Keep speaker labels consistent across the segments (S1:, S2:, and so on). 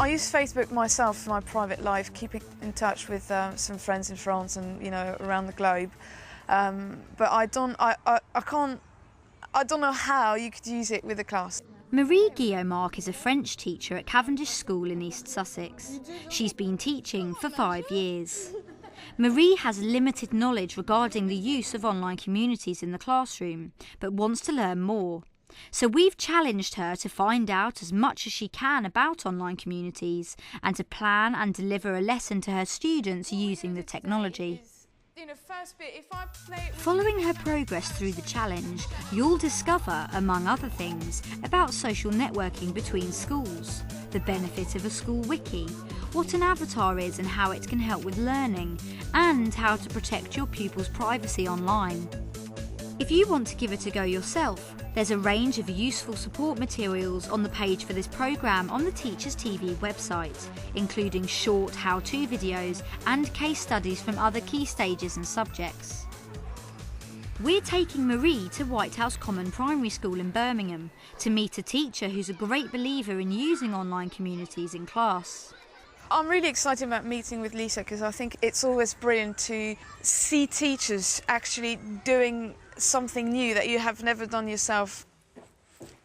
S1: I use Facebook myself for my private life, keeping in touch with some friends in France and around the globe. But I don't know how you could use it with a class.
S2: Marie Guillaumarc is a French teacher at Cavendish School in East Sussex. She's been teaching for 5 years. Marie has limited knowledge regarding the use of online communities in the classroom, but wants to learn more. So we've challenged her to find out as much as she can about online communities and to plan and deliver a lesson to her students using the technology. Following her progress through the challenge, you'll discover, among other things, about social networking between schools, the benefit of a school wiki, what an avatar is and how it can help with learning, and how to protect your pupils' privacy online. If you want to give it a go yourself, there's a range of useful support materials on the page for this programme on the Teachers TV website, including short how-to videos and case studies from other key stages and subjects. We're taking Marie to Whitehouse Common Primary School in Birmingham to meet a teacher who's a great believer in using online communities in class.
S1: I'm really excited about meeting with Lisa because I think it's always brilliant to see teachers actually doing something new that you have never done yourself.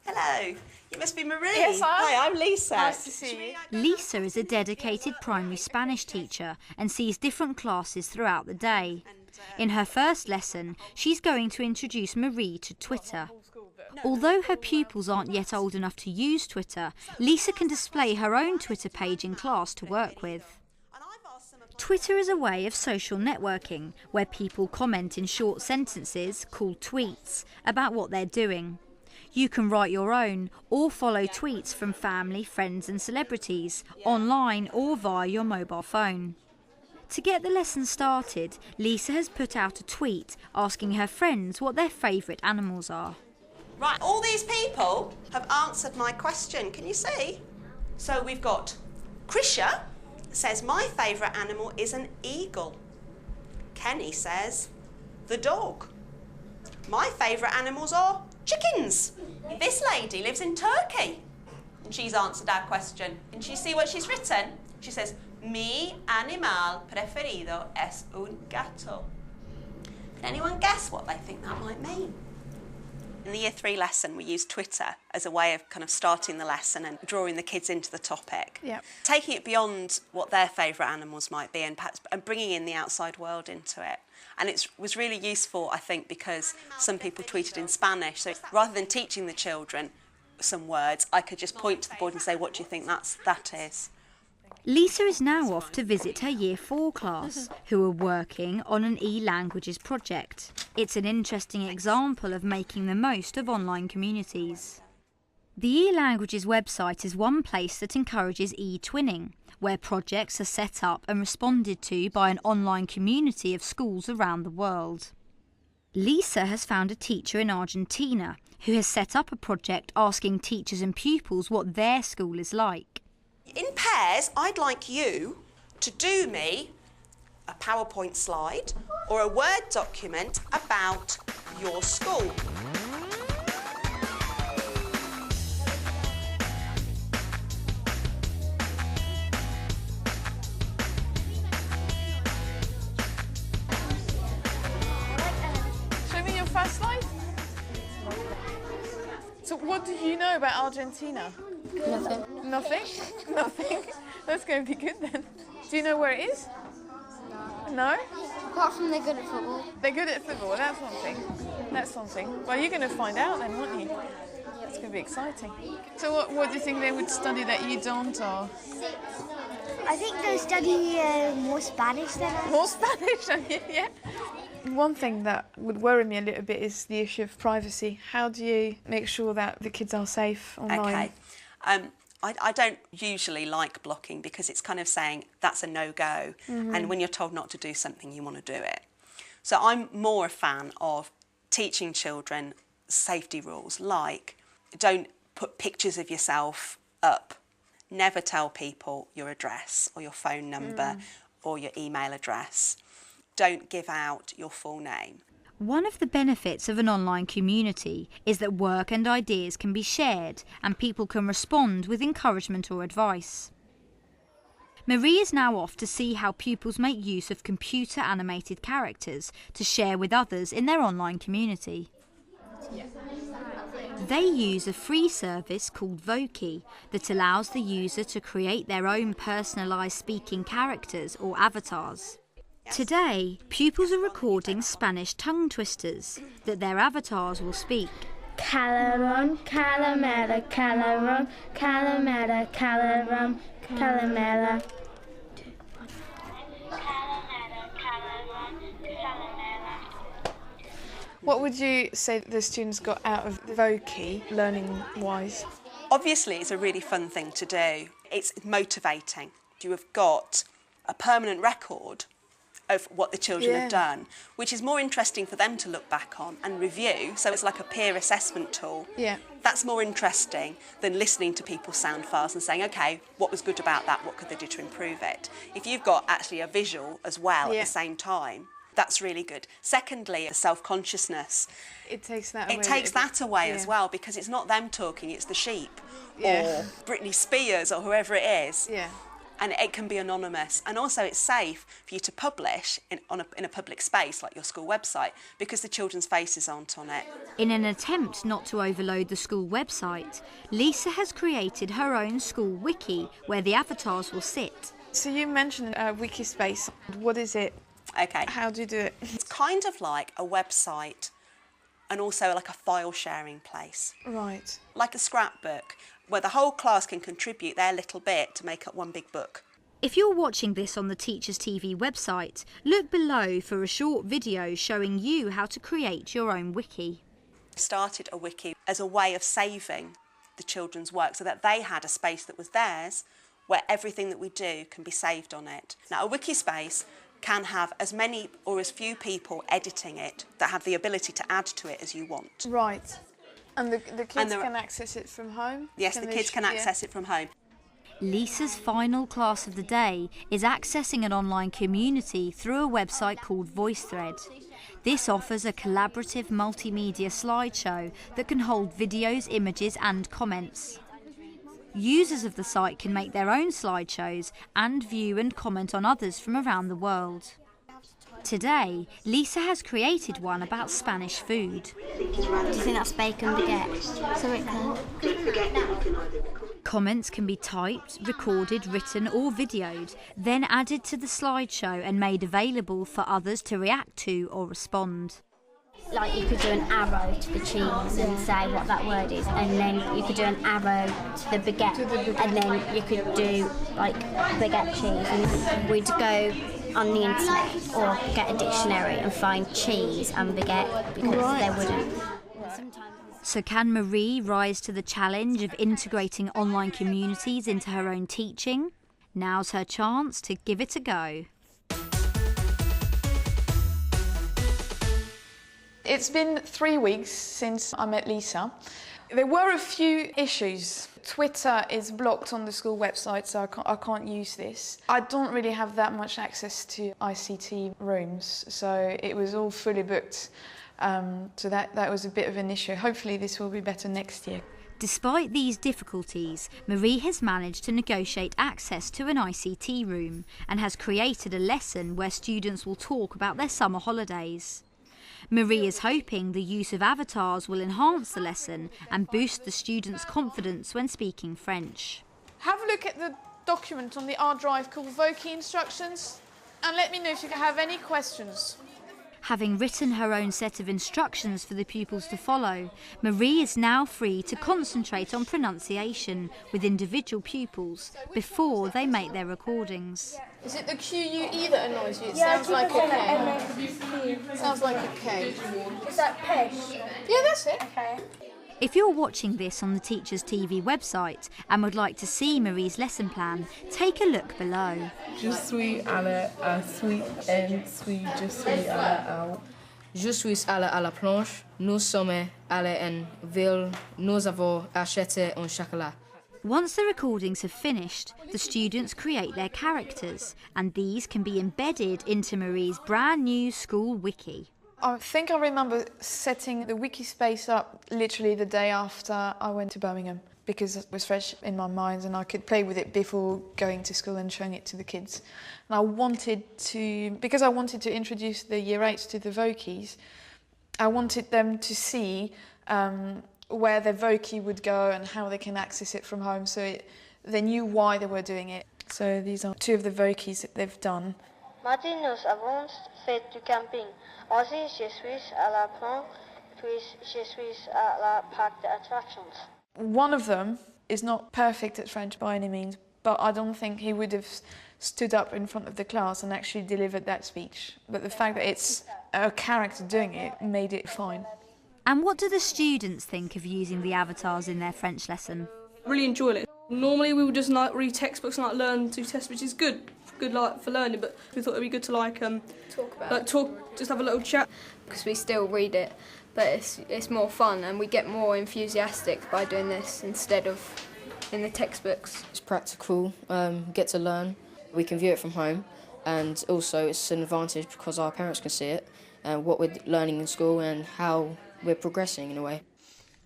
S3: Hello, you must be Marie.
S1: Yes,
S3: Hi, I'm Lisa.
S1: Nice to see you.
S2: Lisa is a dedicated primary Spanish teacher and sees different classes throughout the day. In her first lesson, she's going to introduce Marie to Twitter. Although her pupils aren't yet old enough to use Twitter, Lisa can display her own Twitter page in class to work with. Twitter is a way of social networking where people comment in short sentences, called tweets, about what they're doing. You can write your own or follow tweets from family, friends and celebrities, online or via your mobile phone. To get the lesson started, Lisa has put out a tweet asking her friends what their favourite animals are.
S3: Right, all these people have answered my question, can you see? So we've got Krisha says, my favourite animal is an eagle. Kenny says, the dog. My favourite animals are chickens. This lady lives in Turkey. And she's answered our question. Can you see what she's written? She says, mi animal preferido es un gato. Can anyone guess what they think that might mean? In the Year 3 lesson, we used Twitter as a way of kind of starting the lesson and drawing the kids into the topic.
S1: Yep.
S3: Taking it beyond what their favourite animals might be and perhaps bringing in the outside world into it. And it was really useful, I think, because some people tweeted in Spanish. So rather than teaching the children some words, I could just point to the board and say, what do you think that is?
S2: Lisa is now off to visit her Year 4 class, who are working on an e-languages project. It's an interesting example of making the most of online communities. The e-languages website is one place that encourages e-twinning, where projects are set up and responded to by an online community of schools around the world. Lisa has found a teacher in Argentina who has set up a project asking teachers and pupils what their school is like.
S3: In pairs, I'd like you to do me a PowerPoint slide or a Word document about your school.
S1: Show me your first slide. So what do you know about Argentina?
S4: Nothing.
S1: Nothing? Nothing? That's going to be good then. Do you know where it is? No?
S4: Apart from they're good at football.
S1: They're good at football, that's one thing. That's something. Well, you're going to find out then, won't you? It's going to be exciting. So what do you think they would study that you don't, or?
S4: I think they'll study more Spanish than us.
S1: More Spanish, yeah. One thing that would worry me a little bit is the issue of privacy. How do you make sure that the kids are safe online?
S3: Okay. I don't usually like blocking because it's kind of saying that's a no-go. Mm-hmm. And when you're told not to do something, you want to do it. So I'm more a fan of teaching children safety rules, like don't put pictures of yourself up. Never tell people your address or your phone number or your email address. Don't give out your full name.
S2: One of the benefits of an online community is that work and ideas can be shared and people can respond with encouragement or advice. Marie is now off to see how pupils make use of computer animated characters to share with others in their online community. They use a free service called Voki that allows the user to create their own personalised speaking characters or avatars. Today, pupils are recording Spanish tongue twisters that their avatars will speak.
S5: Calaron, calamera, calaron, calamera, calaron, calamera.
S1: What would you say the students got out of Voki, learning-wise?
S3: Obviously, it's a really fun thing to do. It's motivating. You have got a permanent record of what the children have done, which is more interesting for them to look back on and review. So it's like a peer assessment tool.
S1: Yeah.
S3: That's more interesting than listening to people's sound files and saying, OK, what was good about that? What could they do to improve it? If you've got actually a visual as well at the same time, that's really good. Secondly, the self-consciousness.
S1: It takes that away.
S3: It takes that away as well, because it's not them talking, it's the sheep or Britney Spears or whoever it is.
S1: Yeah.
S3: And it can be anonymous. And also it's safe for you to publish in a public space like your school website, because the children's faces aren't on it.
S2: In an attempt not to overload the school website, Lisa has created her own school wiki where the avatars will sit.
S1: So you mentioned Wikispace. What is it?
S3: Okay.
S1: How do you do it?
S3: It's kind of like a website and also like a file sharing place.
S1: Right.
S3: Like a scrapbook, where the whole class can contribute their little bit to make up one big book.
S2: If you're watching this on the Teachers TV website, look below for a short video showing you how to create your own wiki.
S3: I started a wiki as a way of saving the children's work so that they had a space that was theirs where everything that we do can be saved on it. Now, a wiki space can have as many or as few people editing it that have the ability to add to it as you want.
S1: Right. And the kids can access it from home?
S3: Yes, the kids can access it from home.
S2: Lisa's final class of the day is accessing an online community through a website called VoiceThread. This offers a collaborative multimedia slideshow that can hold videos, images and comments. Users of the site can make their own slideshows and view and comment on others from around the world. Today, Lisa has created one about Spanish food.
S4: Do you think that's bacon baguette? So it can.
S2: Comments can be typed, recorded, written or videoed, then added to the slideshow and made available for others to react to or respond.
S5: Like you could do an arrow to the cheese and say what that word is, and then you could do an arrow to the baguette, and then you could do like baguette cheese, and we'd go on the internet or get a dictionary and find cheese and baguette because they wouldn't.
S2: So can Marie rise to the challenge of integrating online communities into her own teaching? Now's her chance to give it a go.
S1: It's been 3 weeks since I met Lisa. There were a few issues. Twitter is blocked on the school website, so I can't use this. I don't really have that much access to ICT rooms, so it was all fully booked. So that was a bit of an issue. Hopefully this will be better next year.
S2: Despite these difficulties, Marie has managed to negotiate access to an ICT room and has created a lesson where students will talk about their summer holidays. Marie is hoping the use of avatars will enhance the lesson and boost the students' confidence when speaking French.
S1: Have a look at the document on the R drive called Voki Instructions and let me know if you have any questions.
S2: Having written her own set of instructions for the pupils to follow, Marie is now free to concentrate on pronunciation with individual pupils before they make their recordings.
S1: Is it the QUE that annoys you? It sounds like a K. Sounds like a K.
S5: Is that pish?
S1: Yeah, that's it.
S5: Okay.
S2: If you're watching this on the Teachers TV website and would like to see Marie's lesson plan, take a look below.
S6: Je suis allé à Sweet and Sweet, je suis allé à... Je suis allé à la planche, nous sommes allés en ville, nous avons acheté un chocolat.
S2: Once the recordings have finished, the students create their characters, and these can be embedded into Marie's brand new school wiki.
S1: I think I remember setting the wiki space up literally the day after I went to Birmingham. because it was fresh in my mind and I could play with it before going to school and showing it to the kids. And I wanted to introduce the Year 8s to the Vokies, I wanted them to see where their Vokie would go and how they can access it from home, so they knew why they were doing it. So these are 2 of the Vokies that they've done.
S7: Mardi, nous avons fait du camping. Aussi, je suis à la plage, puis je suis à la parc d'attractions.
S1: One of them is not perfect at French by any means, but I don't think he would have stood up in front of the class and actually delivered that speech. But the fact that it's a character doing it made it fine.
S2: And what do the students think of using the avatars in their French lesson?
S8: Really enjoy it. Normally we would just read textbooks and learn to test, which is good for learning. But we thought it'd be good to just have a little chat.
S9: Because we still read it, but it's more fun and we get more enthusiastic by doing this instead of in the textbooks.
S6: It's practical, get to learn. We can view it from home, and also it's an advantage because our parents can see it and what we're learning in school and how we're progressing in a way.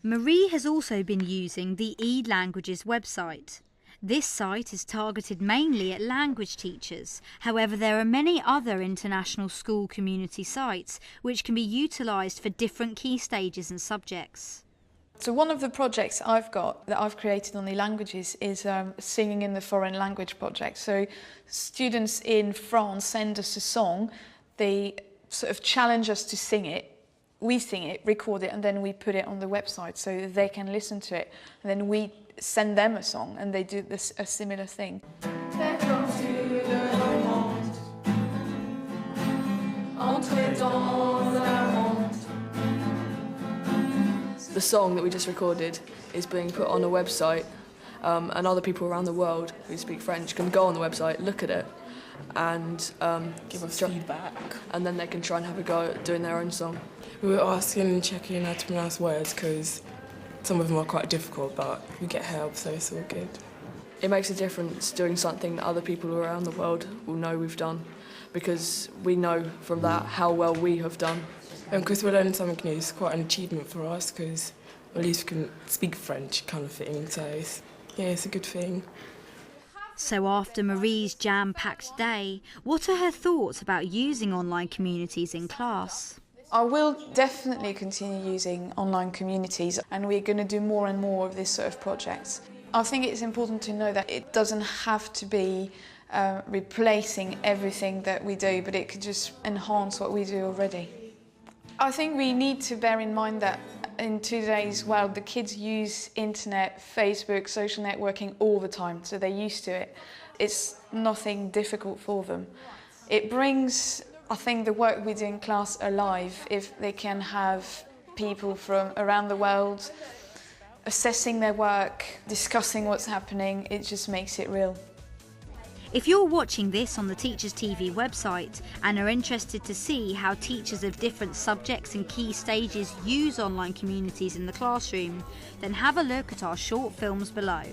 S2: Marie has also been using the eLanguages website. This site is targeted mainly at language teachers. However, there are many other international school community sites which can be utilised for different key stages and subjects.
S1: So one of the projects I've got that I've created on eLanguages is Singing in the Foreign Language project. So students in France send us a song, they sort of challenge us to sing it. We sing it, record it, and then we put it on the website so that they can listen to it. And then we send them a song and they do a similar thing.
S8: The song that we just recorded is being put on a website, and other people around the world who speak French can go on the website, look at it, and
S10: give us feedback.
S8: And then they can try and have a go at doing their own song.
S10: We were asking and checking how to pronounce words because some of them are quite difficult, but we get help, so it's all good.
S8: It makes a difference doing something that other people around the world will know we've done, because we know from that how well we have done.
S10: And because we're learning something new, it's quite an achievement for us because at least we can speak French kind of thing, so it's a good thing.
S2: So after Marie's jam-packed day, what are her thoughts about using online communities in class?
S1: I will definitely continue using online communities, and we're going to do more and more of this sort of projects. I think it's important to know that it doesn't have to be replacing everything that we do, but it could just enhance what we do already. I think we need to bear in mind that in today's world, the kids use internet, Facebook, social networking all the time, so they're used to it. It's nothing difficult for them. It brings, I think, the work we do in class alive if they can have people from around the world assessing their work, discussing what's happening. It just makes it real.
S2: If you're watching this on the Teachers TV website and are interested to see how teachers of different subjects and key stages use online communities in the classroom, then have a look at our short films below.